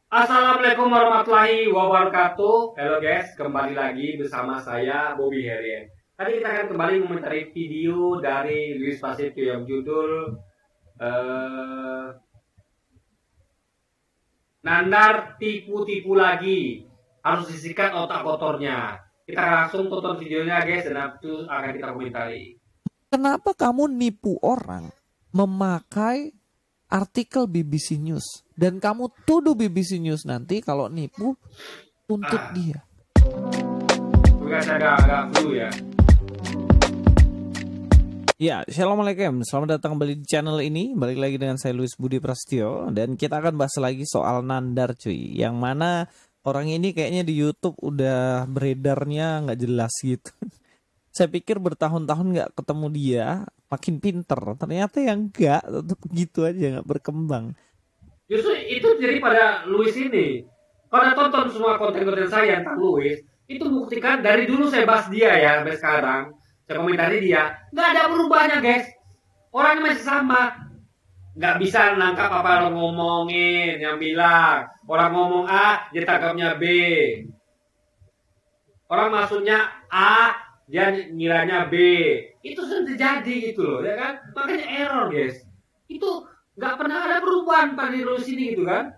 Assalamualaikum warahmatullahi wabarakatuh. Halo guys, kembali lagi bersama saya Bobby Herian. Tadi kita akan kembali mengomentari video dari Luis Pasito yang judul Nandar tipu-tipu lagi, harus disikat otak kotornya. Kita langsung tonton videonya guys, dan itu akan kita komentari. Kenapa kamu nipu orang memakai artikel BBC News dan kamu tuduh BBC News nanti kalau nipu tuntut dia? Bukan saya agak flu ya. Ya, Assalamualaikum, selamat datang kembali di channel ini. Balik lagi dengan saya Luis Budi Prasetyo. Dan kita akan bahas lagi soal Nandar cuy, yang mana orang ini kayaknya di YouTube udah beredarnya nggak jelas gitu. Saya pikir bertahun-tahun nggak ketemu dia makin pinter, ternyata yang enggak, tetap gitu aja, nggak berkembang. Justru itu jadi pada Luis ini. Pada tonton semua konten-konten saya tentang Luis, itu buktikan dari dulu saya bahas dia ya sampai sekarang. Saya komentari dia, nggak ada berubahnya guys. Orangnya masih sama. Nggak bisa nangkap apa orang ngomongin, yang bilang orang ngomong A, dia tangkapnya B. Orang maksudnya A, dia ngiranya B. Itu sering terjadi gitu loh, ya kan? Makanya error guys. Itu nggak pernah ada perubahan pada Luis ini gitu kan?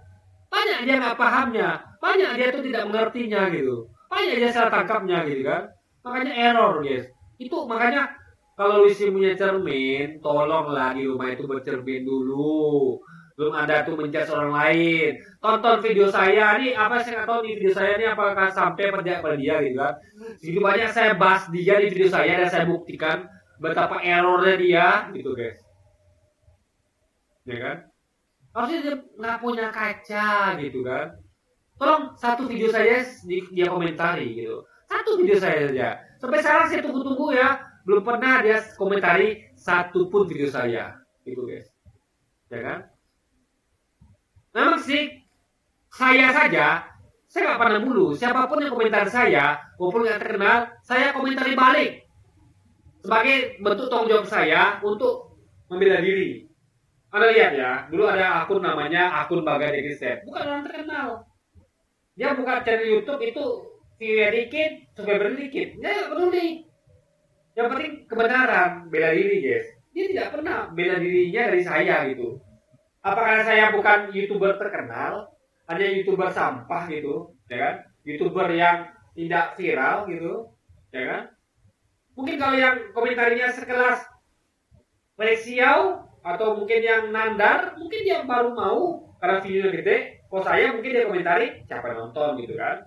Banyak dia nggak pahamnya, banyak dia tuh tidak mengertinya gitu, banyak dia salah tangkapnya gitu kan? Makanya error guys. Itu makanya kalau Luis punya cermin, tolonglah di rumah itu bercermin dulu. Belum ada tuh menjudge orang lain. Tonton video saya nih, apa saya nggak tahu di video saya nih apakah sampai pada dia gitu kan? Segitu banyak saya bahas dia di video saya dan saya buktikan betapa errornya dia gitu guys. Ya kan? Harusnya dia nggak punya kaca gitu kan? Tolong satu video saya dia komentari gitu. Satu video saya saja. Sampai sekarang saya tunggu-tunggu ya. Belum pernah dia komentari satu pun video saya. Gitu guys. Ya kan? Memang sih saya saja, saya nggak pernah dulu. Siapapun yang komentar saya, walaupun nggak terkenal, saya komentari balik. Sebagai bentuk tanggung jawab saya untuk membela diri. Anda lihat ya, dulu ada akun namanya akun Bagai Dekriset. Bukan orang terkenal. Dia buka channel YouTube itu view dikit, subscriber dikit. Dia nggak peduli. Yang penting kebenaran, bela diri guys. Dia tidak pernah bela dirinya dari saya gitu. Apakah saya bukan YouTuber terkenal, hanya YouTuber sampah gitu, ya kan? YouTuber yang tidak viral gitu, ya kan? Mungkin kalau yang komentarinya sekelas Felix Xiao atau mungkin yang Nandar, mungkin dia baru mau karena videonya gede. Kalau saya mungkin dia komentari siapa yang nonton gitu kan.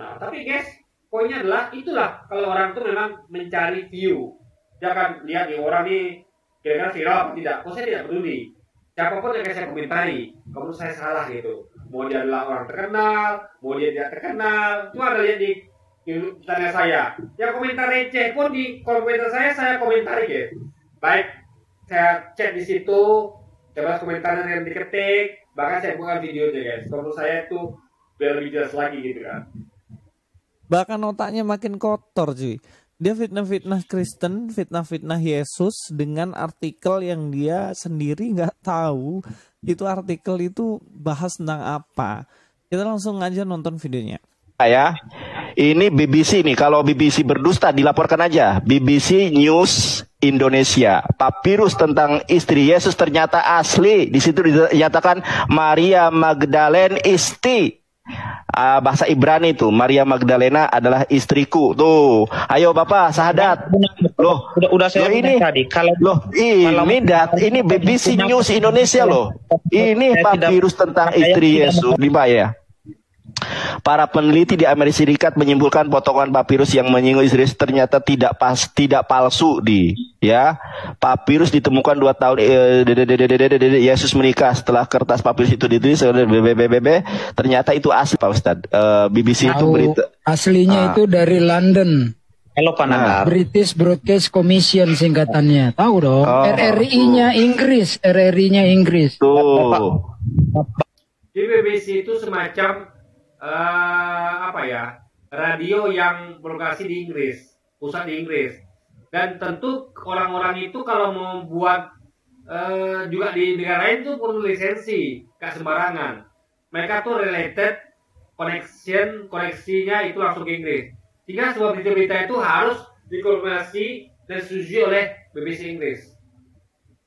Nah tapi guys, poinnya adalah itulah kalau orang tuh memang mencari view. Dia akan lihat nih orang nih kira-kira viral atau tidak. Kalau saya tidak peduli. Siapapun yang saya komentari, kalau saya salah gitu. Mau dia adalah orang terkenal, mau dia tidak terkenal, itu ada lihat di tanya saya. Yang komentar receh pun di komentar saya komentari guys. Baik, saya chat di situ, coba komentarnya yang diketik, bahkan saya buka videonya guys. Kalau saya itu biar lebih jelas lagi gitu kan. Bahkan otaknya makin kotor cuy. Dia fitnah-fitnah Kristen, fitnah-fitnah Yesus dengan artikel yang dia sendiri nggak tahu itu artikel itu bahas tentang apa. Kita langsung aja nonton videonya. Ya, ini BBC nih. Kalau BBC berdusta dilaporkan aja. BBC News Indonesia. Papirus tentang istri Yesus ternyata asli. Di situ dinyatakan Maria Magdalene isti. Bahasa Ibrani itu Maria Magdalena adalah istriku. Tuh, ayo Bapak sahadat. Loh, udah saya ini tadi. Kalau ini BBC News Indonesia loh. Ini papirus tentang istri Yesus ya. Para peneliti di Amerika Serikat menyimpulkan potongan papirus yang menyinggung istri Yesus ternyata tidak palsu ya. Papirus ditemukan 2 tahun Yesus menikah. Setelah kertas papirus itu ditulis oleh BBBB, ternyata itu asli Pak Ustadz. BBC itu berita aslinya itu dari London. Halo Pak Nandar. British Broadcast Commission singkatannya. Tahu dong? RRI-nya Inggris, RRI-nya Inggris. Tuh. Di BBC itu semacam radio yang berlokasi di Inggris, pusat di Inggris. Dan tentu orang-orang itu kalau mau buat juga di negara lain tuh perlu lisensi, gak sembarangan. mereka tuh related, koneksinya itu langsung ke Inggris. Sehingga sebuah berita-berita itu harus dikonfirmasi dan disetujui oleh BBC Inggris.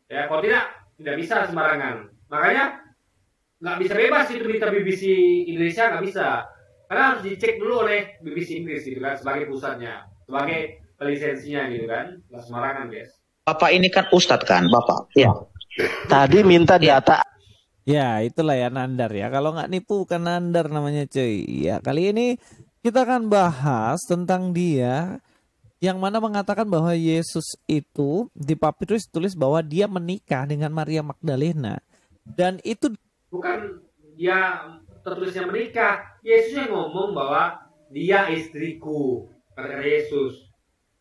Ya, kalau tidak bisa sembarangan. Makanya nggak bisa bebas itu berita BBC Indonesia, nggak bisa. Karena harus dicek dulu oleh BBC Inggris gitu kan, sebagai pusatnya, sebagai lisensinya gitu kan, nggak sembarangan guys. Bapak ini kan Ustadz kan, Bapak? Ya. Tadi minta data. Ya, itulah ya Nandar ya. Kalau nggak nipu bukan Nandar namanya cuy. Ya, kali ini kita akan bahas tentang dia yang mana mengatakan bahwa Yesus itu di papirus tulis bahwa dia menikah dengan Maria Magdalena. Dan itu bukan dia tertulisnya menikah. Yesus yang ngomong bahwa dia istriku, kata Yesus.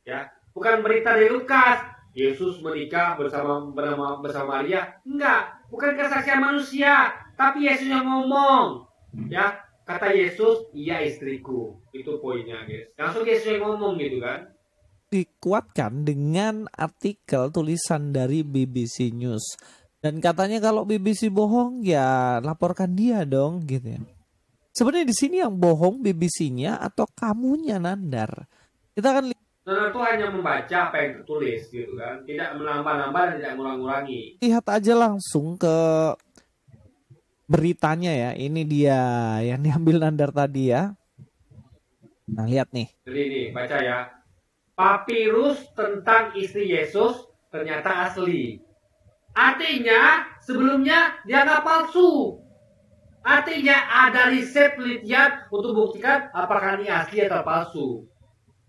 Ya, bukan berita dari Lukas. Yesus menikah bersama Maria. Enggak, bukan kesaksian manusia, tapi Yesus yang ngomong. Ya, kata Yesus, iya istriku. Itu poinnya, guys. Langsung Yesus yang ngomong gitu kan. Dikuatkan dengan artikel tulisan dari BBC News. Dan katanya kalau BBC bohong ya laporkan dia dong gitu ya. Sebenarnya di sini yang bohong BBC-nya atau kamunya Nandar. Kita akan Nandar itu hanya membaca apa yang tertulis gitu kan. Tidak menambah-nambah dan tidak mengurangi. Lihat aja langsung ke beritanya ya. Ini dia yang diambil Nandar tadi ya. Nah lihat nih. Jadi ini baca ya. Papirus tentang istri Yesus ternyata asli. Artinya sebelumnya dianggap palsu. Artinya ada riset penelitian untuk membuktikan apakah ini asli atau palsu.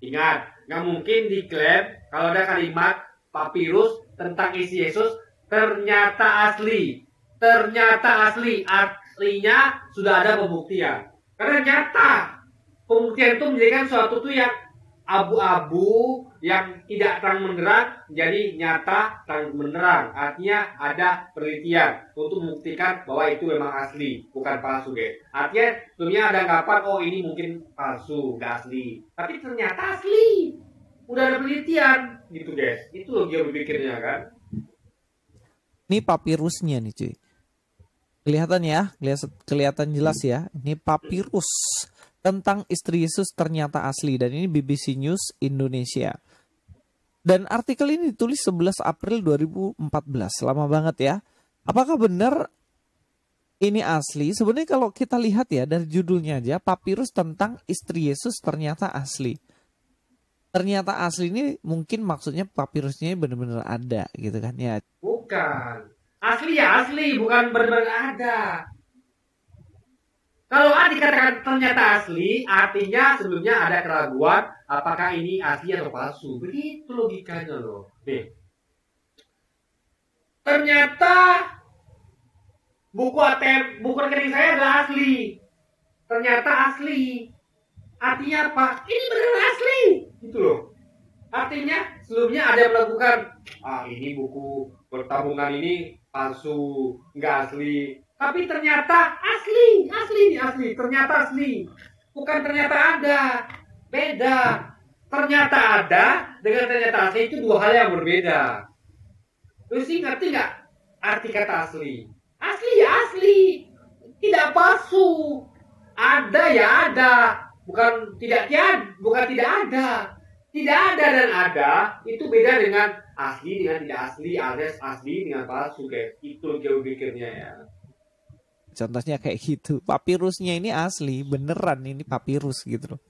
Ingat, nggak mungkin diklaim kalau ada kalimat papirus tentang istri Yesus ternyata asli. Ternyata asli. Artinya sudah ada pembuktian. Karena nyata. Pembuktian itu menjadikan suatu itu yang abu-abu, yang tidak terang benderang jadi nyata terang benderang. Artinya ada penelitian untuk membuktikan bahwa itu memang asli, bukan palsu guys. Artinya sebelumnya ada anggapan oh ini mungkin palsu, nggak asli, tapi ternyata asli. Udah ada penelitian gitu guys. Itu loh dia berpikirnya kan. Ini papirusnya nih cuy. Kelihatan ya, kelihatan jelas ya. Ini papirus tentang istri Yesus ternyata asli, dan ini BBC News Indonesia. Dan artikel ini ditulis 11 April 2014, lama banget ya. Apakah benar ini asli? Sebenarnya kalau kita lihat ya dari judulnya aja, papirus tentang istri Yesus ternyata asli. Ternyata asli ini mungkin maksudnya papirusnya benar-benar ada gitu kan ya. Bukan. Asli ya asli, bukan benar-benar ada. Kalau dikatakan ternyata asli, artinya sebelumnya ada keraguan apakah ini asli atau palsu. Begitu logikanya loh. Nih. Ternyata buku ATM, buku rekening saya adalah asli. Ternyata asli. Artinya apa? Ini benar asli. Gitu loh. Artinya sebelumnya ada yang melakukan, ini buku pertabungan ini palsu, nggak asli. Tapi ternyata asli, ternyata asli. Bukan ternyata ada, beda. Ternyata ada dengan ternyata asli itu dua hal yang berbeda. Lu sih ngerti nggak arti kata asli? Asli ya asli, tidak palsu. Ada ya ada, bukan tidak ada. Tidak ada dan ada itu beda dengan asli dengan tidak asli, alias asli dengan palsu guys. Itu jauh pikirnya ya. Contohnya kayak gitu. Papirusnya ini asli, beneran ini papirus gitu loh.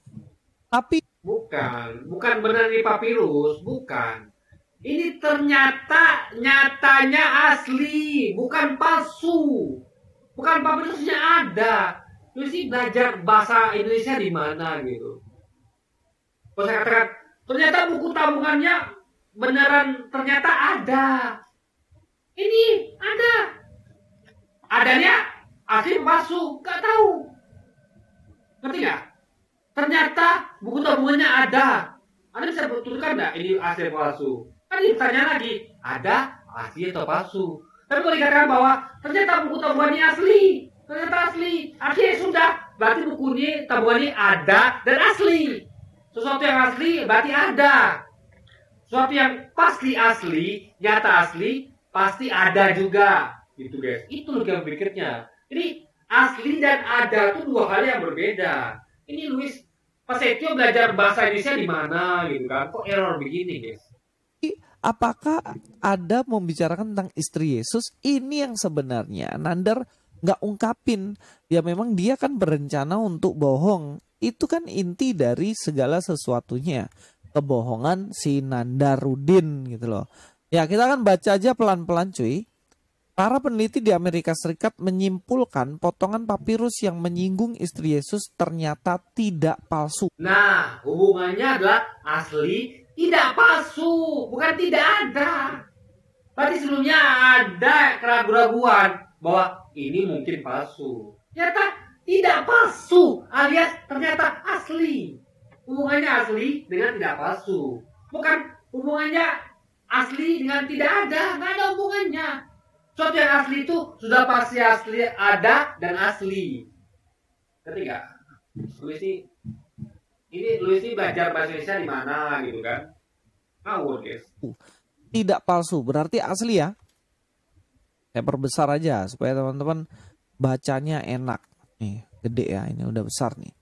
Tapi bukan beneran ini papirus, bukan. Ini ternyata nyatanya asli, bukan palsu. Bukan papirusnya ada. Lu sih belajar bahasa Indonesia di mana gitu. Kalau saya katakan ternyata buku tabungannya beneran ternyata ada. Ini ada. Adanya asli palsu, gak tahu. Ngerti gak? Ternyata buku tabungannya ada. Anda bisa betulkan gak ini asli palsu? Kan ditanya lagi, ada asli atau palsu? Tapi kalau dikatakan bahwa ternyata buku tabungannya asli, ternyata asli, artinya sudah, berarti buku ini tabungannya ada dan asli. Sesuatu yang asli berarti ada. Sesuatu yang pasti asli, nyata asli, pasti ada juga. Gitu guys. Itu logika berpikirnya. Jadi asli dan ada itu dua hal yang berbeda. Ini Luis Prasetyo belajar bahasa Indonesia di mana gitu kan? Kok error begini, guys? Apakah ada membicarakan tentang istri Yesus? Ini yang sebenarnya Nandar nggak ungkapin. Ya memang dia kan berencana untuk bohong. Itu kan inti dari segala sesuatunya. Kebohongan si Nandarudin gitu loh. Ya kita akan baca aja pelan-pelan cuy. Para peneliti di Amerika Serikat menyimpulkan potongan papirus yang menyinggung istri Yesus ternyata tidak palsu. Nah, hubungannya adalah asli, tidak palsu, bukan tidak ada. Tadi sebelumnya ada keraguan-keraguan bahwa ini mungkin palsu. Ternyata tidak palsu, alias ternyata asli. Hubungannya asli dengan tidak palsu. Bukan hubungannya asli dengan tidak ada, nggak ada hubungannya. Sesuatu yang asli itu sudah pasti asli, ada dan asli. Ketiga, Luis ini belajar bahasa Indonesia di mana gitu kan? Ngawur guys. Tidak palsu, berarti asli ya. Saya perbesar aja supaya teman-teman bacanya enak. Nih, gede ya, ini udah besar nih.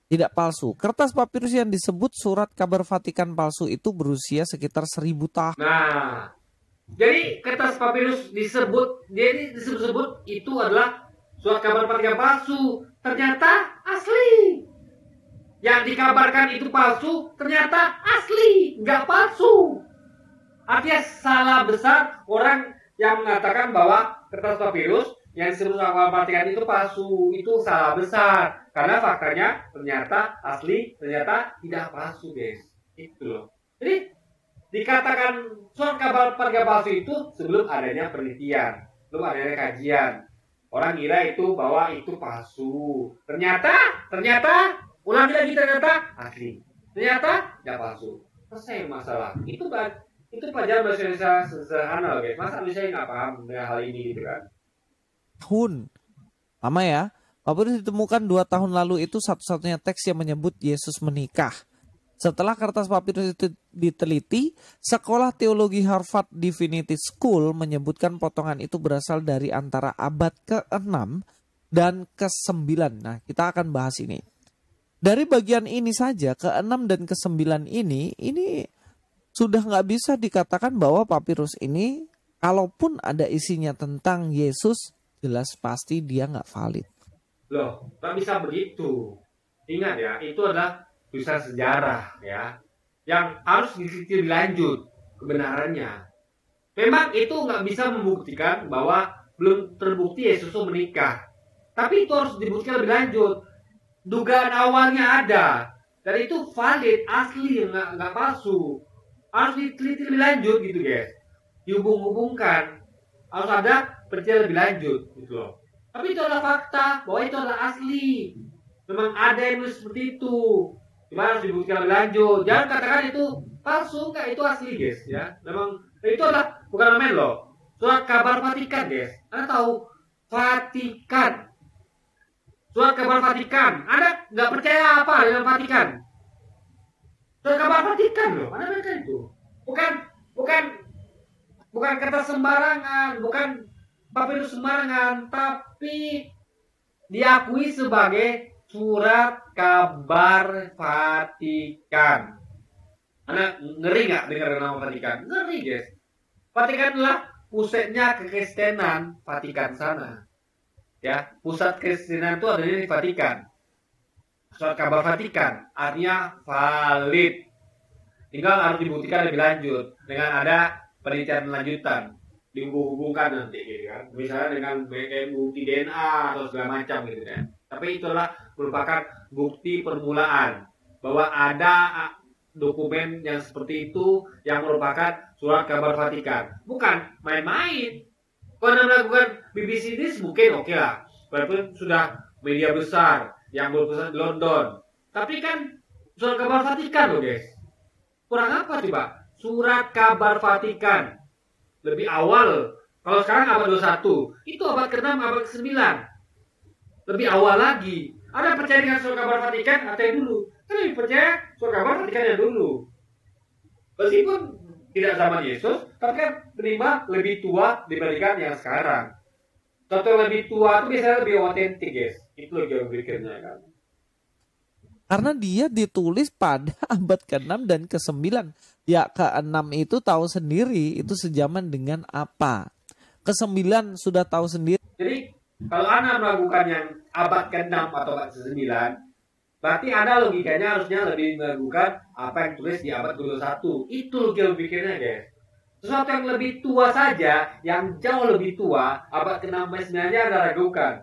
Tidak palsu. Kertas papirus yang disebut surat kabar Vatikan palsu itu berusia sekitar 1000 tahun. Nah, jadi kertas papirus disebut itu adalah surat kabar Vatikan palsu. Ternyata asli. Yang dikabarkan itu palsu, ternyata asli, nggak palsu. Artinya salah besar orang yang mengatakan bahwa kertas papirus yang disebut surat kabar Vatikan itu palsu. Itu salah besar. Karena faktanya ternyata asli, ternyata tidak palsu guys. Itu loh. Jadi dikatakan surat kabar Vatikan palsu itu sebelum adanya penelitian, belum adanya kajian. Orang kira itu bahwa itu palsu. Ternyata ulangi lagi, ternyata asli. Ternyata tidak palsu. Selesai masalah. Itu pelajaran bahasa Indonesia sederhana guys. Masa bisa nggak paham dengan hal ini gitu kan? Tahun lama ya. Papirus ditemukan 2 tahun lalu itu satu-satunya teks yang menyebut Yesus menikah. Setelah kertas papirus itu diteliti, Sekolah Teologi Harvard Divinity School menyebutkan potongan itu berasal dari antara abad ke-6 dan ke-9. Nah, kita akan bahas ini. Dari bagian ini saja, ke-6 dan ke-9 ini sudah nggak bisa dikatakan bahwa papirus ini, kalaupun ada isinya tentang Yesus, jelas pasti dia nggak valid. Loh, nggak bisa begitu. Ingat ya, itu adalah tulisan sejarah ya, yang harus diteliti lebih lanjut kebenarannya. Memang itu nggak bisa membuktikan bahwa belum terbukti Yesus itu menikah, tapi itu harus dibuktikan lebih lanjut. Dugaan awalnya ada dan itu valid, asli, nggak palsu. Harus diteliti lebih lanjut gitu guys, dihubung-hubungkan, harus ada penelitian lebih lanjut gitu loh. Tapi itu adalah fakta bahwa itu adalah asli. Memang ada yang seperti itu. Cuma harus dibuktikan lebih lanjut. Jangan katakan itu palsu, enggak, itu asli guys ya. Memang itu adalah bukan main loh. Surat kabar Vatikan guys. Anda tahu Vatikan. Surat kabar Vatikan. Anda nggak percaya apa dengan Vatikan? Surat kabar Vatikan loh. Anda baca itu. Bukan kertas sembarangan, bukan papirus sembarangan, tapi diakui sebagai surat kabar Vatikan. Anda ngeri nggak dengar nama Vatikan? Ngeri guys. Vatikan adalah pusatnya kekristenan Vatikan sana. Ya, pusat kekristenan itu ada di Vatikan. Surat kabar Vatikan artinya valid. Tinggal harus dibuktikan lebih lanjut dengan ada penelitian lanjutan, dihubung-hubungkan nanti gitu kan. Misalnya dengan bukti DNA atau segala macam gitu kan. Tapi itulah merupakan bukti permulaan bahwa ada dokumen yang seperti itu yang merupakan surat kabar Vatikan. Bukan main-main. Kalau Anda melakukan BBC News mungkin oke lah. Walaupun sudah media besar yang berpusat di London. Tapi kan surat kabar Vatikan loh guys. Kurang apa coba? Surat kabar Vatikan. Lebih awal. Kalau sekarang abad 21. Itu abad ke-6, abad ke-9. Lebih awal lagi. Ada percaya dengan surat kabar Vatikan atau yang dulu? Kan lebih percaya surat kabar Vatikan yang dulu. Meskipun tidak zaman Yesus, tapi kan terima lebih tua dibandingkan yang sekarang. Sesuatu yang lebih tua itu biasanya lebih otentik, guys. Itu loh jalan pikirnya kan. Karena dia ditulis pada abad ke-6 dan ke-9. Ya ke-6 itu tahu sendiri itu sejaman dengan apa. Ke-9 sudah tahu sendiri. Jadi kalau Anda melakukan yang abad ke-6 atau abad ke-9, berarti Anda logikanya harusnya lebih melakukan apa yang tulis di abad ke-21. Itu logika pikirnya, guys. Sesuatu yang lebih tua saja, yang jauh lebih tua, abad ke-6 sampai 9-nya Anda ragukan.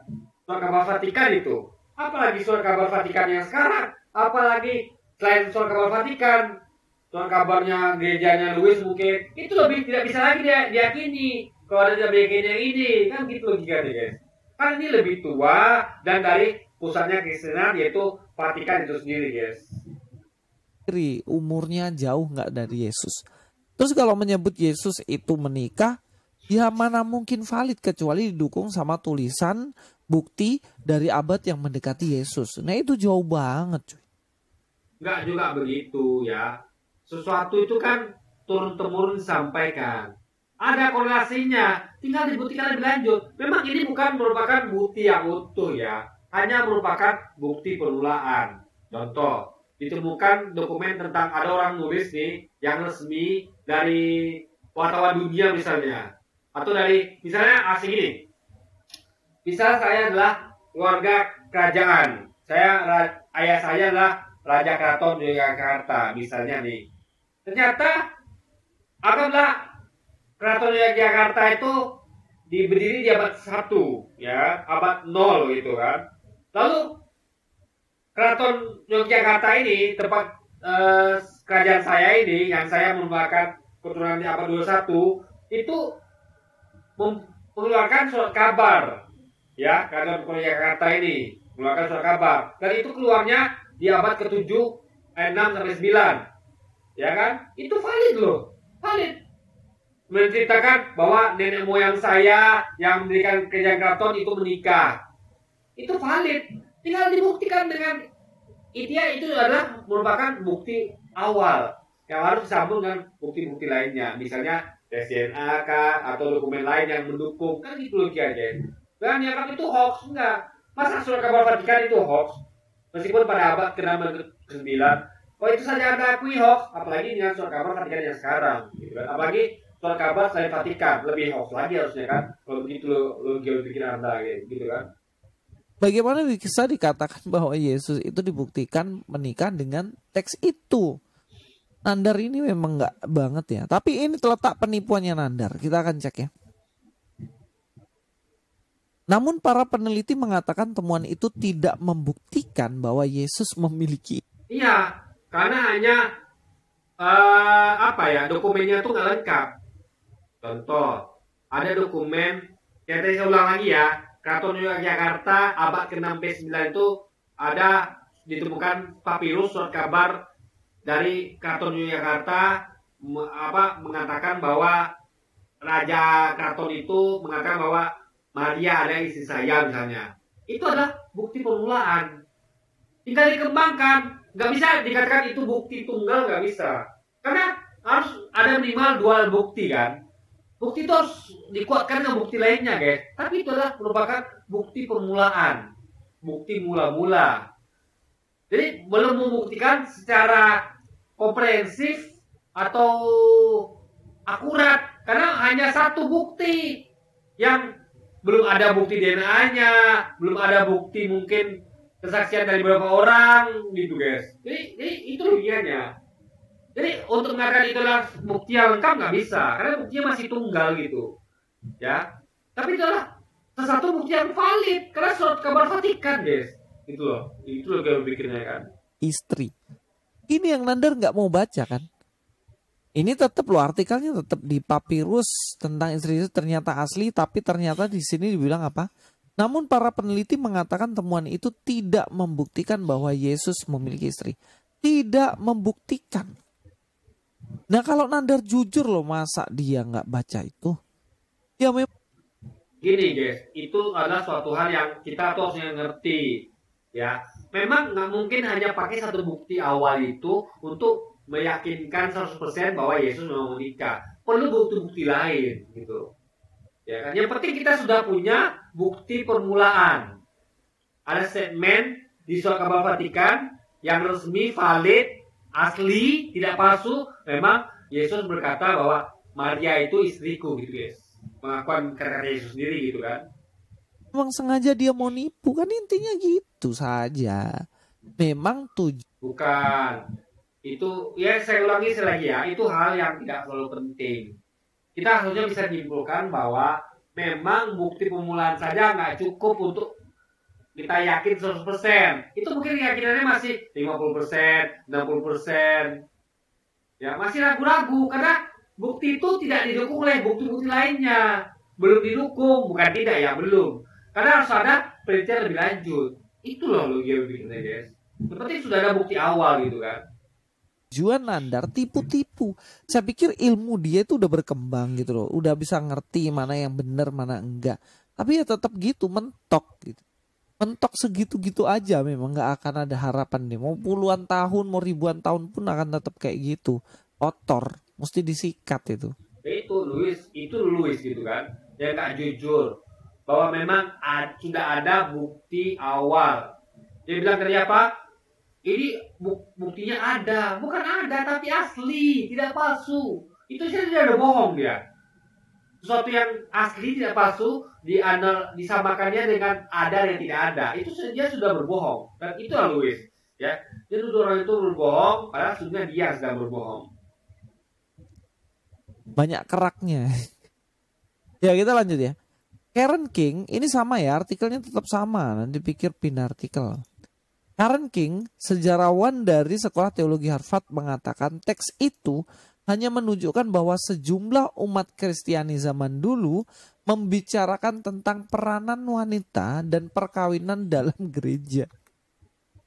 Surat kabar Vatikan itu. Apalagi surat kabar Vatikan yang sekarang. Apalagi selain surat kabar Vatikan, surat kabarnya gerejanya Louis mungkin. Itu lebih tidak bisa lagi diyakini. Kalau ada yang meyakini yang ini, kan gitu logikanya, guys. Kan ini lebih tua dan dari pusatnya Kristenan yaitu Vatikan itu sendiri, guys. Umurnya jauh nggak dari Yesus. Terus kalau menyebut Yesus itu menikah, ya mana mungkin valid kecuali didukung sama tulisan bukti dari abad yang mendekati Yesus. Nah itu jauh banget, cuy. Nggak juga begitu ya. Sesuatu itu kan turun-temurun disampaikan. Ada korelasinya, tinggal dibuktikan lebih lanjut. Memang ini bukan merupakan bukti yang utuh ya, hanya merupakan bukti penulaan. Contoh, ditemukan dokumen tentang ada orang nulis nih yang resmi dari wartawan dunia misalnya, atau dari misalnya asing ini. Misal saya adalah keluarga kerajaan, ayah saya adalah Raja Keraton Yogyakarta misalnya nih. Ternyata anggaplah Keraton Yogyakarta itu diberdiri di abad 1, ya, abad 0 gitu kan. Lalu Keraton Yogyakarta ini, tempat kerajaan saya ini, yang saya merupakan keturunan di abad 21, itu mengeluarkan surat kabar, ya, Keraton Yogyakarta ini mengeluarkan surat kabar. Dan itu keluarnya di abad ke-7, 6 sampai 9, ya kan? Itu valid loh, valid. Menceritakan bahwa nenek moyang saya yang mendirikan kerajaan keraton itu menikah. Itu valid. Tinggal dibuktikan dengan itu adalah merupakan bukti awal yang harus disambung dengan bukti-bukti lainnya. Misalnya tes DNA kah, atau dokumen lain yang mendukung. Kan gitu loh aja. Dan yang itu hoax, enggak. Masa surat kabar Vatikan itu hoax? Meskipun pada abad ke-6 dan ke-9, kalau itu saja Anda akui hoax, apalagi dengan surat kabar Vatikan yang sekarang. Gitu kan? Apalagi surat kabar selain Vatikan, lebih hoax lagi harusnya kan. Kalau begitu lo pikir Anda gitu kan. Bagaimana bisa dikatakan bahwa Yesus itu dibuktikan menikah dengan teks itu? Nandar ini memang nggak banget ya. Tapi ini terletak penipuannya Nandar. Kita akan cek ya. Namun para peneliti mengatakan temuan itu tidak membuktikan bahwa Yesus memiliki. Iya, karena hanya dokumennya tuh nggak lengkap. Contoh, ada dokumen, yang tadi saya ulang lagi ya, Keraton Yogyakarta abad ke-6 ke-9 itu ada ditemukan papirus surat kabar dari Keraton Yogyakarta mengatakan bahwa Raja Keraton itu mengatakan bahwa Maria ada istri saya misalnya. Itu adalah bukti permulaan. Tinggal dikembangkan. Nggak bisa dikatakan itu bukti tunggal, nggak bisa. Karena harus ada minimal 2 bukti kan. Bukti itu harus dikuatkan dengan bukti lainnya, guys. Tapi itu adalah merupakan bukti permulaan. Bukti mula-mula. Jadi belum membuktikan secara komprehensif atau akurat. Karena hanya satu bukti yang belum ada bukti DNA-nya, belum ada bukti mungkin kesaksian dari beberapa orang gitu, guys. Jadi itu logikanya. Jadi untuk mengatakan itulah bukti yang lengkap nggak bisa, karena buktinya masih tunggal gitu, ya. Tapi itulah salah satu bukti yang valid, karena surat kabar Vatikan, guys. Itu loh kalau pikirnya kan. Istri. Ini yang Nandar nggak mau baca kan? Ini tetap loh artikelnya tetap di papirus tentang istri itu ternyata asli, tapi ternyata di sini dibilang apa? Namun para peneliti mengatakan temuan itu tidak membuktikan bahwa Yesus memiliki istri. Tidak membuktikan. Nah kalau Nandar jujur loh, masa dia nggak baca itu? Ya memang. Gini guys, itu adalah suatu hal yang kita harus ngerti, ya. Memang nggak mungkin hanya pakai satu bukti awal itu untuk meyakinkan 100% bahwa Yesus memang menikah. Perlu bukti-bukti lain gitu. Ya kan? Yang penting kita sudah punya bukti permulaan. Ada statement di surat kabar Vatikan yang resmi, valid, asli, tidak palsu. Memang Yesus berkata bahwa Maria itu istriku gitu guys. Pengakuan kata Yesus sendiri gitu kan. Memang sengaja dia mau nipu kan, intinya gitu saja. Memang Bukan. Itu ya saya ulangi lagi ya, itu hal yang tidak terlalu penting. Kita harusnya bisa menyimpulkan bahwa memang bukti permulaan saja nggak cukup untuk kita yakin 100%. Itu mungkin keyakinannya masih 50%, 60%. Ya, masih ragu-ragu karena bukti itu tidak didukung oleh bukti-bukti lainnya. Belum didukung, bukan tidak ya, belum. Karena harus ada penelitian lebih lanjut. Itu loh logika guys. Seperti sudah ada bukti awal gitu kan. tujuan nandar tipu-tipu. Saya pikir ilmu dia itu udah berkembang gitu loh. Udah bisa ngerti mana yang benar, mana enggak. Tapi ya tetap gitu, mentok gitu. Mentok segitu-gitu aja, memang nggak akan ada harapan deh. Mau puluhan tahun, mau ribuan tahun pun akan tetap kayak gitu. Kotor, mesti disikat itu. Itu Louis gitu kan. Yang nggak jujur bahwa memang sudah ada bukti awal. Dia bilang tadi apa? Ini buktinya ada, bukan ada tapi asli, tidak palsu. Itu saja dia udah bohong dia. Sesuatu yang asli tidak palsu disamakannya dengan ada dan tidak ada. Itu saja sudah berbohong. Dan itu Louis, ya. Dia tuduh orang itu berbohong, padahal sebenarnya dia sedang berbohong. Banyak keraknya. Ya kita lanjut ya. Karen King ini sama ya, artikelnya tetap sama. Nanti pikir pindah artikel. Karen King, sejarawan dari Sekolah Teologi Harvard, mengatakan teks itu hanya menunjukkan bahwa sejumlah umat Kristiani zaman dulu membicarakan tentang peranan wanita dan perkawinan dalam gereja.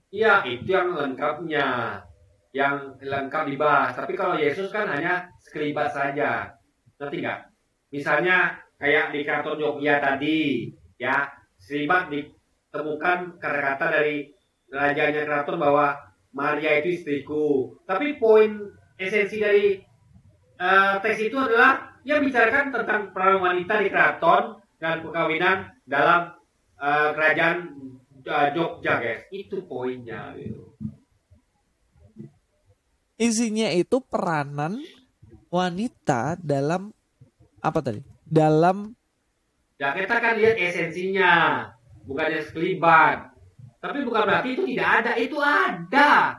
Iya, itu yang lengkapnya. Yang lengkap dibahas. Tapi kalau Yesus kan hanya sekelibat saja. Ngerti nggak? Misalnya kayak di Keraton Jogja tadi, ya, sekelibat ditemukan kata-kata dari rajanya keraton bahwa Maria itu istriku. Tapi poin esensi dari teks itu adalah dia bicarakan tentang peran wanita di keraton dan perkawinan dalam kerajaan Jogja, guys. Itu poinnya gitu. Isinya itu peranan wanita dalam apa tadi? Dalam ya kita kan lihat esensinya, bukannya sekelibat. Tapi bukan berarti itu tidak ada, itu ada.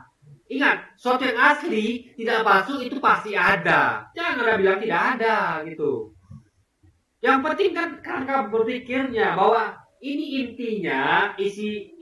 Ingat, sesuatu yang asli, tidak palsu, itu pasti ada. Jangan ada bilang tidak ada, gitu. Yang penting kan kerangka berpikirnya, bahwa ini intinya, isi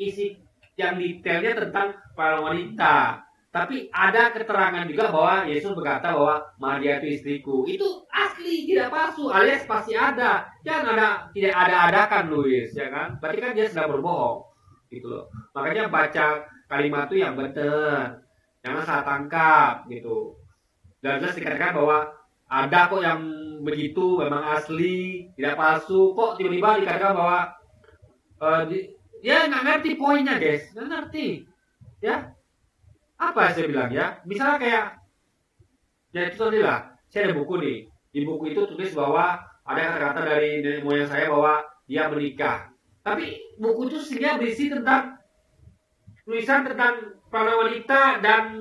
yang detailnya tentang para wanita. Tapi ada keterangan juga bahwa Yesus berkata bahwa Maria itu istriku. Itu asli, tidak palsu, alias pasti ada. Jangan ada, tidak ada-adakan, Louis, ya kan? Berarti kan dia sedang berbohong. Gitu loh. Makanya baca kalimat itu yang benar, jangan salah tangkap gitu. Dan jelas dikatakan bahwa ada kok yang begitu memang asli, tidak palsu. Kok tiba-tiba dikatakan bahwa dia nggak ngerti poinnya, guys, nggak ngerti. Ya, apa saya bilang ya? Misalnya kayak, ya itu tadi lah. Saya ada buku nih. Di buku itu tulis bahwa ada kata-kata dari nenek moyang saya bahwa dia menikah. Tapi buku itu sebenarnya berisi tentang tulisan tentang para wanita dan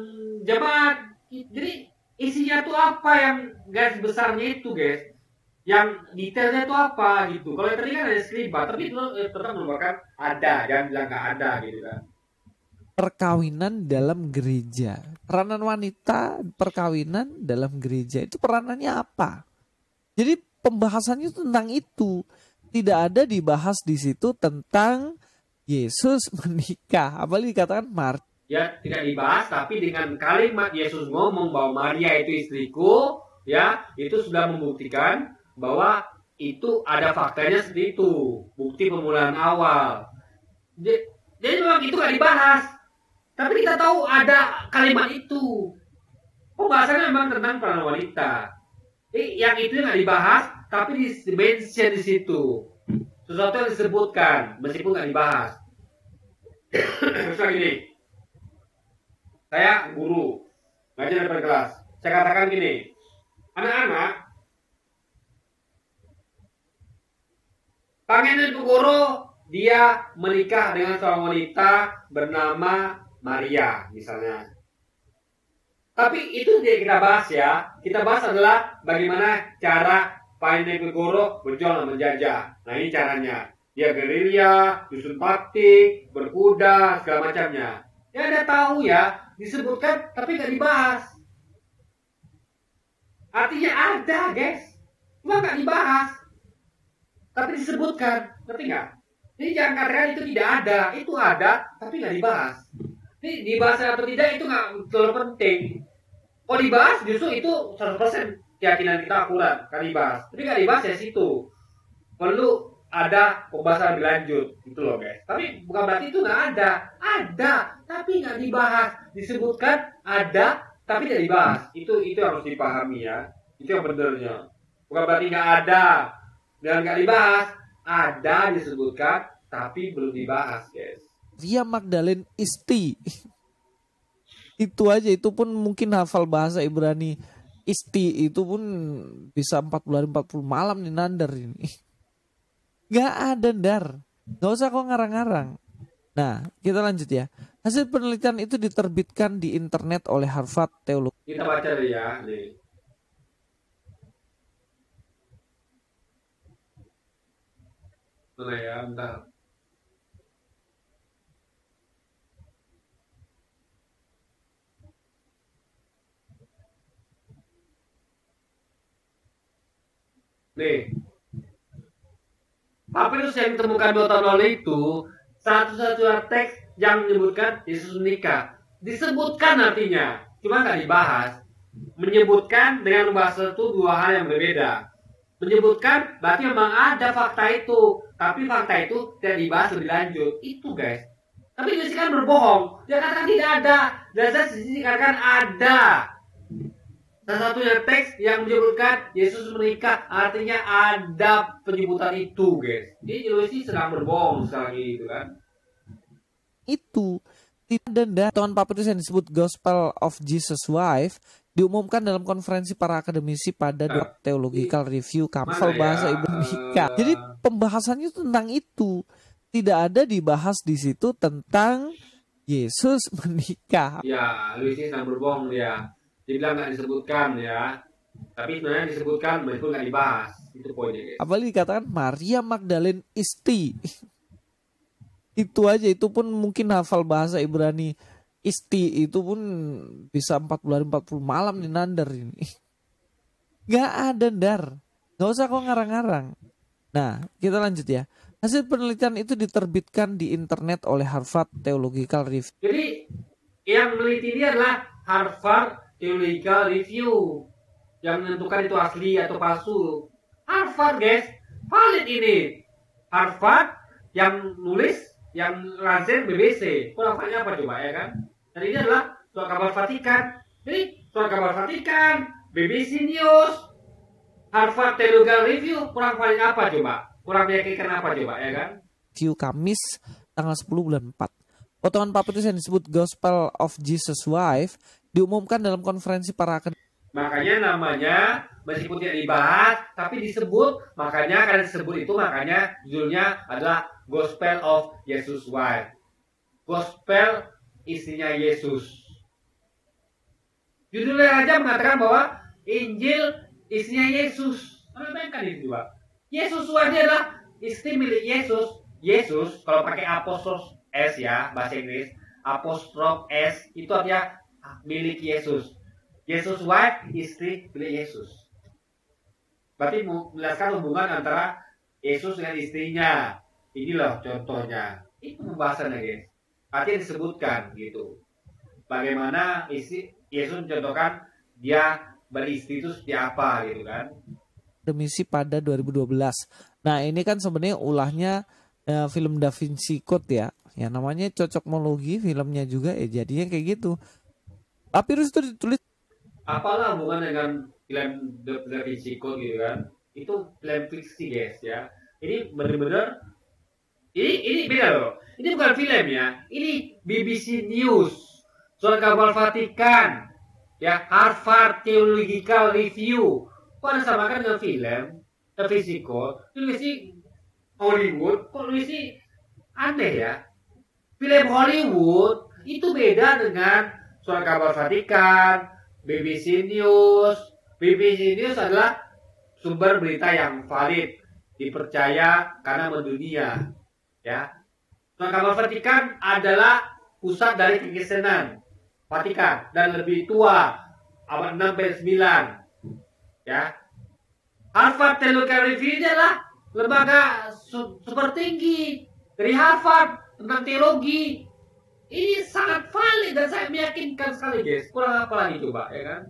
jemaat. Jadi isinya tuh apa yang garis besarnya itu, guys? Yang detailnya tuh apa gitu. Kalau yang tadi kan ada sekelibat, tapi itu tetap merupakan ada, jangan bilang nggak ada gitu kan. perkawinan dalam gereja. Peranan wanita perkawinan dalam gereja itu peranannya apa? Jadi pembahasannya tentang itu. Tidak ada dibahas di situ tentang Yesus menikah. Apalagi dikatakan Ya tidak dibahas, tapi dengan kalimat Yesus ngomong bahwa Maria itu istriku, ya itu sudah membuktikan bahwa itu ada faktanya seperti itu, bukti permulaan awal. Jadi memang itu nggak dibahas, tapi kita tahu ada kalimat itu. Pembahasannya memang tentang peran wanita. Yang itu nggak dibahas, tapi di-mention di situ. Sesuatu yang disebutkan, meskipun nggak dibahas. Misalnya gini, saya guru, ngajar di kelas. Saya katakan gini, anak-anak, Pangeran Diponegoro dia menikah dengan seorang wanita bernama Maria misalnya. Tapi itu tidak kita bahas ya. Kita bahas adalah bagaimana cara Pangeran Diponegoro berjuang dan menjajah. Nah ini caranya. Dia gerilya, dusun taktik, berkuda, segala macamnya. Ya Anda tahu ya, disebutkan tapi nggak dibahas. Artinya ada guys, cuma nggak dibahas. Tapi disebutkan, ngerti nggak? Ini jangan katakan itu tidak ada, itu ada, tapi nggak dibahas. Ini dibahas atau tidak itu nggak terlalu penting. Oh dibahas justru itu 100% keyakinan kita akurat, kan dibahas. Tapi nggak dibahas ya situ. Perlu ada pembahasan lebih lanjut, gitu loh guys. Tapi bukan berarti itu nggak ada, tapi nggak dibahas. Disebutkan ada, tapi tidak dibahas. Itu harus dipahami ya. Itu yang benernya. Bukan berarti nggak ada dan nggak dibahas. Ada disebutkan, tapi belum dibahas guys. Maria Magdalene Isti. Itu aja, itu pun mungkin hafal bahasa Ibrani. Isti itu pun bisa 40 hari 40 malam nih nandar ini. Gak ada dar. Gak usah kok ngarang-ngarang. Nah kita lanjut ya. Hasil penelitian itu diterbitkan di internet oleh Harvard Theology. Kita baca deh ya. Nih. Mana ya, bentar. Nih, papirus yang ditemukan 2 tahun lalu itu satu-satunya teks yang menyebutkan Yesus menikah. Disebutkan artinya, cuma nggak dibahas. Menyebutkan dengan membahas itu dua hal yang berbeda. Menyebutkan berarti memang ada fakta itu, tapi fakta itu tidak dibahas lebih lanjut. Itu guys. Tapi Yesus kan berbohong. Dia katakan tidak ada. Dan saya sisi katakan ada. Salah satunya teks yang menyebutkan Yesus menikah, artinya ada penyebutan itu guys. Jadi Yesus sedang berbohong sekarang ini, gitu kan. Itu tidak ada papirus yang disebut Gospel of Jesus Wife diumumkan dalam konferensi para akademisi pada Theological Review Council bahasa Ibrani. Jadi pembahasannya tentang itu. Tidak ada dibahas di situ tentang Yesus menikah. Ya, Luis sedang berbohong dia. Dibilang nggak disebutkan ya. Tapi sebenarnya disebutkan, meskipun nggak dibahas. Itu poinnya guys. Apalagi dikatakan Maria Magdalene Isti. Itu aja, itu pun mungkin hafal bahasa Ibrani. Isti itu pun bisa 40 hari 40 malam nih nandar ini. Gak ada dar. Gak usah kok ngarang-ngarang. Nah kita lanjut ya. Hasil penelitian itu diterbitkan di internet oleh Harvard Theological Review. Jadi yang meneliti ini adalah Harvard Theological Review. Yang menentukan itu asli atau palsu. Harvard guys. Valid ini. Harvard yang nulis, yang lansir BBC. Kurang apa coba ya kan? Dan ini adalah surat kabar Vatikan. Jadi surat kabar Vatikan, BBC News, Harvard Theological Review, kurang valid apa coba? Kurang meyakinkan apa coba ya kan? Review Kamis tanggal 10 bulan 4. Potongan papirus yang disebut Gospel of Jesus Wife diumumkan dalam konferensi para akademisi. Makanya namanya meskipun tidak dibahas tapi disebut, makanya karena disebut itu makanya judulnya adalah Gospel of Jesus Wife. Gospel istrinya Yesus. Judulnya aja mengatakan bahwa Injil istrinya Yesus. Bayangkan itu juga. Yesus Wife adalah istri milik Yesus. Yesus kalau pakai apostrof S ya bahasa Inggris, apostrof S itu artinya milik Yesus. Yesus Wife istri milik Yesus. Berarti menjelaskan hubungan antara Yesus dengan istrinya. Ini loh contohnya. Itu pembahasannya guys. Artinya disebutkan gitu. Bagaimana Yesus mencontohkan dia beristri itu seperti apa gitu kan. Akademisi pada 2012. Nah ini kan sebenarnya ulahnya film Da Vinci Code ya. Ya namanya cocokmologi filmnya juga ya jadinya kayak gitu. Papirus itu ditulis. Apalah hubungan dengan film Da Vinci Code gitu kan. Itu film fiksi guys ya. Ini benar-benar ini beda loh. Ini bukan film ya. Ini BBC News, surat kabar Vatikan, ya Harvard Theological Review. Kok ada samakan dengan film Da Vinci Code? Hollywood, kok Louis ini aneh ya. Film Hollywood itu beda dengan Surat Kabar Vatikan, BBC News. BBC News adalah sumber berita yang valid, dipercaya karena mendunia. Ya, Surat Kabar Vatikan adalah pusat dari kekristenan Vatikan dan lebih tua, abad 6 9. Ya, Harvard Theological Review adalah lembaga super tinggi dari Harvard tentang teologi. Ini sangat valid dan saya meyakinkan sekali, guys. Kurang apa lagi coba, ya kan?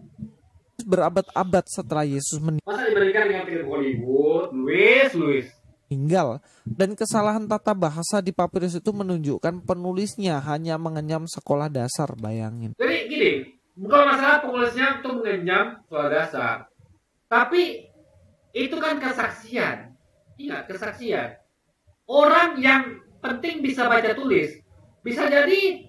Berabad-abad setelah Yesus Masa dibandingkan dengan film Hollywood, Louis. meninggal, dan kesalahan tata bahasa di papirus itu menunjukkan penulisnya hanya mengenyam sekolah dasar. Bayangin. Jadi gini, bukan masalah penulisnya itu mengenyam sekolah dasar, tapi itu kan kesaksian. Ingat, kesaksian. Orang yang penting bisa baca tulis, bisa jadi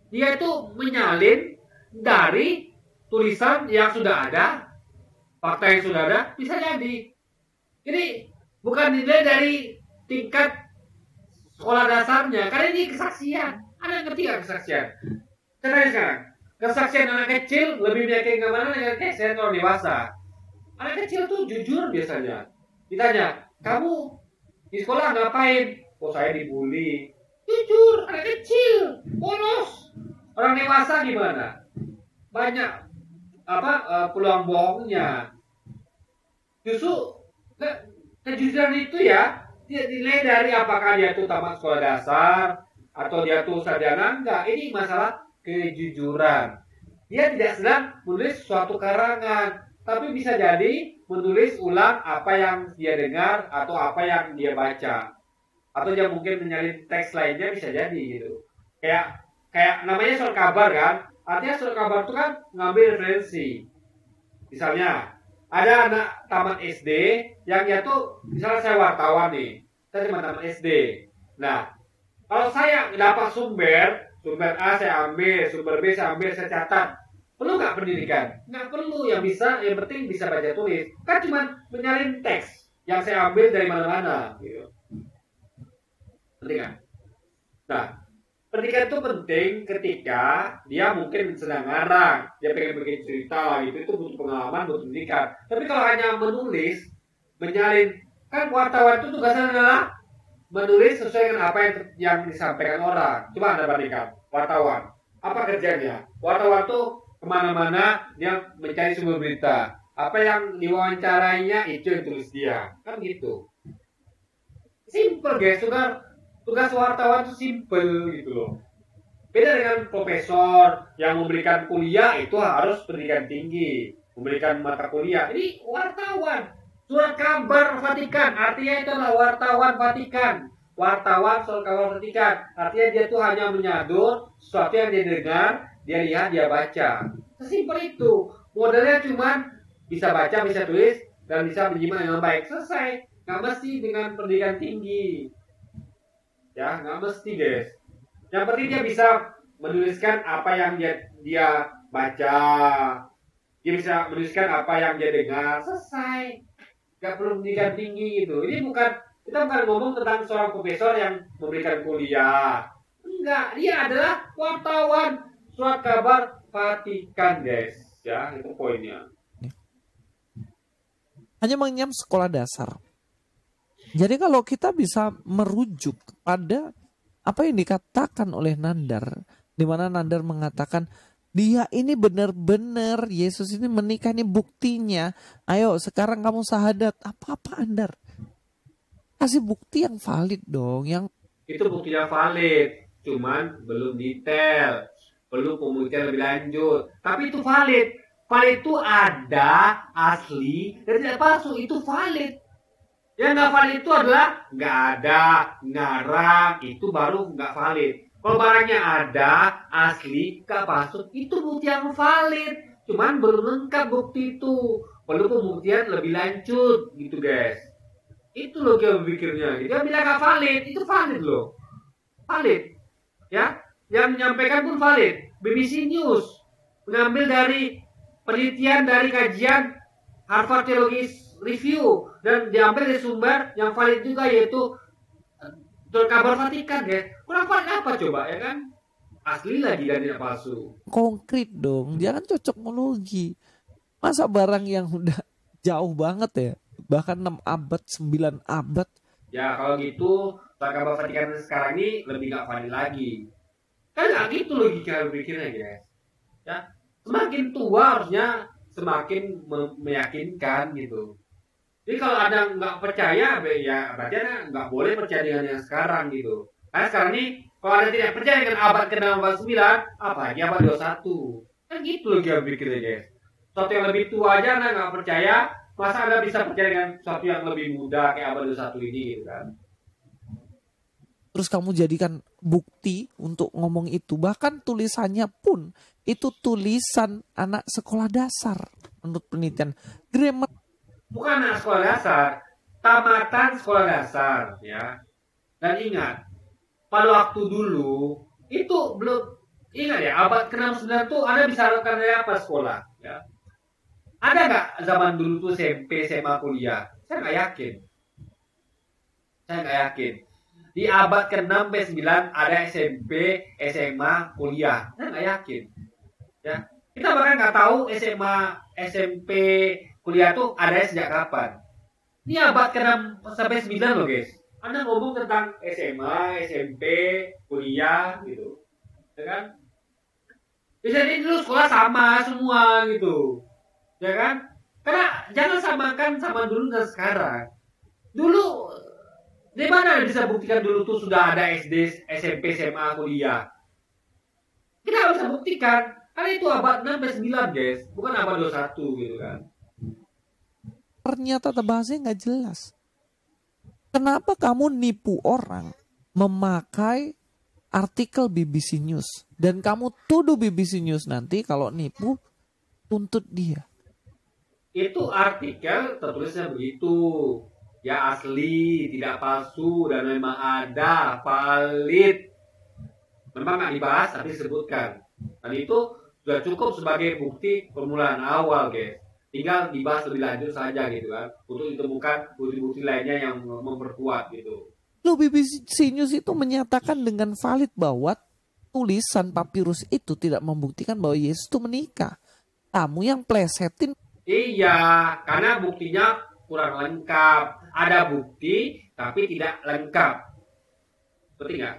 dia itu menyalin dari tulisan yang sudah ada, fakta yang sudah ada, bisa jadi. Jadi bukan dinilai dari tingkat sekolah dasarnya, karena ini kesaksian. Ada yang ngerti gak kesaksian? Sekarang kesaksian anak kecil lebih meyakinkan mana dengan kesaksian orang dewasa. Anak kecil tuh jujur biasanya. Ditanya, kamu di sekolah ngapain? Oh, saya dibully. Jujur, anak kecil, polos. Orang dewasa gimana? Banyak peluang bohongnya. Justru kejujuran itu ya tidak dinilai dari apakah dia tuh tamat sekolah dasar atau dia tuh sarjana, enggak. Ini masalah kejujuran. Dia tidak sedang menulis suatu karangan, tapi bisa jadi menulis ulang apa yang dia dengar atau apa yang dia baca, atau dia mungkin menyalin teks lainnya, bisa jadi gitu. Kayak namanya surat kabar kan, artinya surat kabar itu kan ngambil referensi. Misalnya ada anak tamat SD yang dia tuh, misalnya saya wartawan nih, saya cuma tamat SD. Nah, kalau saya dapat sumber A saya ambil, sumber B saya ambil, saya catat. Perlu nggak pendidikan? Nggak perlu. Yang penting bisa baca tulis. Kan cuma menyalin teks yang saya ambil dari mana-mana. Gitu. Penting kan? Nah, pendidikan itu penting ketika dia mungkin sedang ngarang, dia pengen bikin cerita gitu, itu butuh pengalaman, butuh pendidikan. Tapi kalau hanya menulis, menyalin, kan wartawan itu tugasnya adalah menulis sesuai dengan apa yang disampaikan orang. Coba Anda bandingkan, wartawan. Apa kerjanya? Wartawan tuh kemana-mana dia mencari sumber berita. Apa yang diwawancarainya itu yang tulis dia. Kan gitu. Simple guys, tugas wartawan itu simple gitu loh. Beda dengan profesor yang memberikan kuliah, itu harus pendidikan tinggi, memberikan mata kuliah. Ini wartawan. Surat kabar Vatikan, artinya itu adalah wartawan Vatikan. Wartawan surat kabar Vatikan, artinya dia tuh hanya menyadur sesuatu yang dia dengar, dia lihat, dia baca. Sesimpel itu. Modalnya cuma bisa baca, bisa tulis, dan bisa menyimak dengan baik. Selesai. Nggak mesti dengan pendidikan tinggi. Ya, nggak mesti guys. Yang penting dia bisa menuliskan apa yang dia baca. Dia bisa menuliskan apa yang dia dengar. Selesai. Nggak perlu pendidikan tinggi gitu. Ini kita bukan ngomong tentang seorang profesor yang memberikan kuliah. Enggak, dia adalah wartawan surat kabar Vatikan guys. Ya, itu poinnya. Hanya mengenyam sekolah dasar. Jadi kalau kita bisa merujuk pada apa yang dikatakan oleh Nandar, di mana Nandar mengatakan dia ini benar-benar Yesus ini menikah, ini buktinya. Ayo sekarang kamu syahadat. Apa Nandar? Kasih bukti yang valid dong. Itu buktinya valid, cuman belum detail, perlu pembuktian lebih lanjut. Tapi itu valid. Valid itu ada, asli, dan tidak palsu. Itu valid. Yang nggak valid itu adalah nggak ada, ngarang, itu baru nggak valid. Kalau barangnya ada, asli, nggak palsu, itu bukti yang valid. Cuman belum lengkap bukti itu. Perlu pembuktian lebih lanjut, gitu guys. Itu loh dia berpikirnya. Dia bilang nggak valid, itu valid loh. Valid. Ya, yang menyampaikan pun valid. BBC News mengambil dari penelitian dari kajian Harvard Theological Review dan diambil dari sumber yang valid juga, yaitu Surat kabar Vatikan guys. Kurang apa coba ya kan? Asli lagi dan tidak palsu. Konkret dong, jangan cocokmologi. Masa barang yang udah jauh banget ya, bahkan 6 abad, 9 abad. Ya kalau gitu surat kabar Vatikan sekarang ini lebih nggak valid lagi. Kan nggak gitu logika berpikirnya guys. Ya, semakin tua harusnya semakin meyakinkan gitu. Jadi kalau ada nggak percaya, ya berarti Anda nggak boleh percaya dengan yang sekarang gitu. Karena sekarang ini kalau Anda tidak percaya dengan abad ke-6 abad 9, apalagi abad 21. Kan gitu loh dia pikirnya guys. Sesuatu yang lebih tua aja Anda nggak percaya, masa Anda bisa percaya dengan sesuatu yang lebih muda kayak abad 21 ini gitu kan. Terus kamu jadikan bukti untuk ngomong itu. Bahkan tulisannya pun itu tulisan anak sekolah dasar menurut penelitian. Grammar Bukan anak sekolah dasar, tamatan sekolah dasar ya. Dan ingat, pada waktu dulu itu belum, ingat ya, abad ke-6 9 tuh Anda bisa lakukan dari apa sekolah ya. Ada nggak zaman dulu tuh SMP, SMA, kuliah? Saya nggak yakin. Di abad ke-6 sampai 9 ada SMP, SMA, kuliah. Saya nggak yakin. Ya, kita bahkan nggak tahu SMA, SMP, kuliah tuh ada sejak kapan. Ini abad ke-6 sampai 9 loh guys. Anda ngomong tentang SMA, SMP, kuliah gitu. Ya kan? Bisa jadi dulu sekolah sama semua gitu. Ya kan? Karena jangan samakan sama dulu dan sekarang. Dulu di mana bisa buktikan dulu tuh sudah ada SD, SMP, SMA, kuliah? Kita bisa buktikan. Karena itu abad 6 sampai 9 guys, bukan abad 21 gitu kan. ternyata bahasanya nggak jelas. Kenapa kamu nipu orang memakai artikel BBC News dan kamu tuduh BBC News nanti kalau nipu tuntut dia? Itu artikel tertulisnya begitu. Ya asli, tidak palsu dan memang ada, valid. Memang nggak dibahas tapi disebutkan. Dan itu sudah cukup sebagai bukti permulaan awal guys. Tinggal dibahas lebih lanjut saja gitu kan, untuk ditemukan bukti-bukti lainnya yang memperkuat gitu. Loh, BBC News itu menyatakan dengan valid bahwa tulisan papirus itu tidak membuktikan bahwa Yesus itu menikah. Kamu yang plesetin. Iya, karena buktinya kurang lengkap. Ada bukti tapi tidak lengkap. Betul nggak?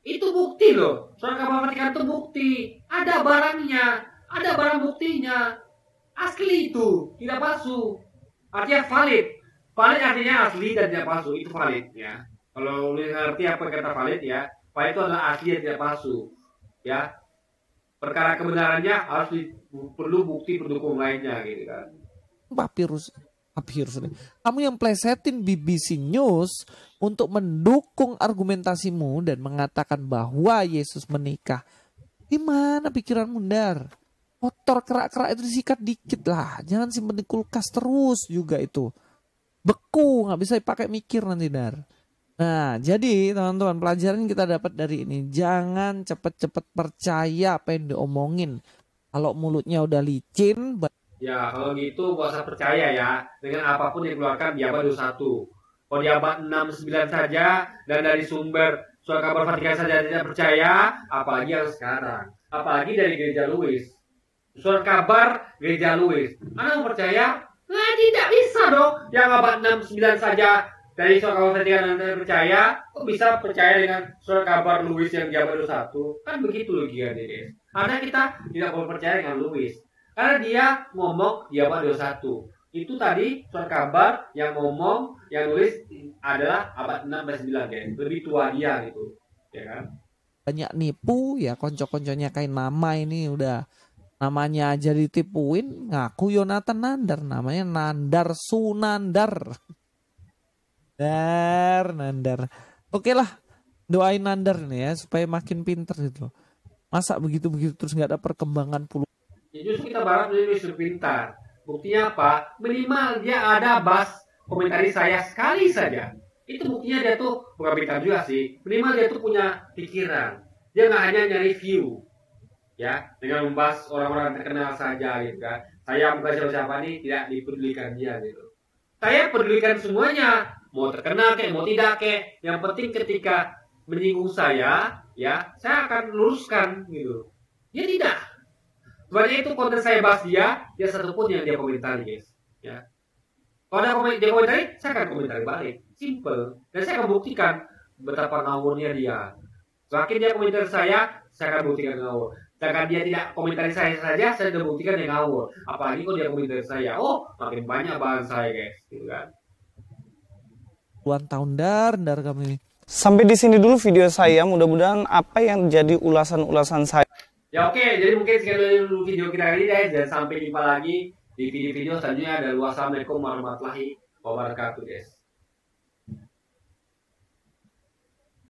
Itu bukti loh. Surat kabar Vatikan itu bukti. Ada barangnya, ada barang buktinya. Asli itu, tidak palsu. Artinya valid. Valid artinya asli dan tidak palsu. Itu valid ya. Kalau ngerti apa kata valid ya, valid itu adalah asli dan tidak palsu. Ya. Perkara kebenarannya harus perlu bukti pendukung lainnya gitu kan. Papirus. Kamu yang plesetin BBC News untuk mendukung argumentasimu dan mengatakan bahwa Yesus menikah. Gimana pikiranmu, Dar? Kotor kerak-kerak itu disikat dikit lah. Jangan simpen di kulkas terus juga itu. Beku, nggak bisa dipakai mikir nanti, Dar. Nah, jadi teman-teman, pelajaran kita dapat dari ini. Jangan cepet-cepet percaya apa yang diomongin. Kalau mulutnya udah licin. Ya, kalau gitu gak usah percaya ya. Dengan apapun yang dikeluarkan di abad 21. Kalau di abad 6, 9 saja, dan dari sumber surat kabar Vatikan saja tidak percaya, apalagi yang sekarang. Apalagi dari gereja Louis. Surat kabar gereja Louis. Anda mau percaya? Nah, tidak bisa dong. Yang abad 6, 9 saja dari surat kabar Vatikan Anda percaya, kok bisa percaya dengan surat kabar Louis yang di abad 21? Kan begitu logikanya, guys. Karena kita tidak boleh percaya dengan Louis. Karena dia ngomong di abad 21. Itu tadi surat kabar yang ngomong, yang nulis adalah abad 6 dan 9, guys. Lebih tua dia gitu. Ya kan? Banyak nipu ya, konco-konconya kayak nama ini udah. Namanya aja ditipuin, ngaku Yonatan Nandar. Namanya Nandar Sunandar. Nandar. Oke lah, doain Nandar nih ya, supaya makin pinter gitu. Masa begitu-begitu terus gak ada perkembangan puluh. Ya justru kita berharap dia bisa pintar. Buktinya apa? Minimal dia ada bahas komentari saya sekali saja. Itu buktinya dia tuh bukan pintar juga sih. Minimal dia tuh punya pikiran. Dia nggak hanya nyari view. Ya, dengan membahas orang-orang terkenal saja gitu kan. Saya bukan siapa-siapa nih, tidak dipedulikan dia gitu. Saya pedulikan semuanya. mau terkenal kayak mau tidak kayak, yang penting ketika menyinggung saya, ya saya akan luruskan gitu. Dia tidak. Sebenarnya itu konten saya bahas dia satupun yang dia komentari guys. Ya. Kalau dia komentari, saya akan komentari balik. Simple. Dan saya akan buktikan betapa ngawurnya dia. Semakin dia komentari saya akan buktikan ngawur. Sedangkan dia tidak komentari saya saja, saya sudah buktikan dia ngawur. Apalagi kalau dia komentari saya, makin banyak bahan saya guys, gitu kan. Puluhan tahun dar kami ini. Sampai di sini dulu video saya, mudah-mudahan apa yang jadi ulasan-ulasan saya. Ya oke, jadi mungkin sekian dulu video kita kali ini guys, dan sampai jumpa lagi di video-video selanjutnya. Dan wassalamualaikum warahmatullahi wabarakatuh guys.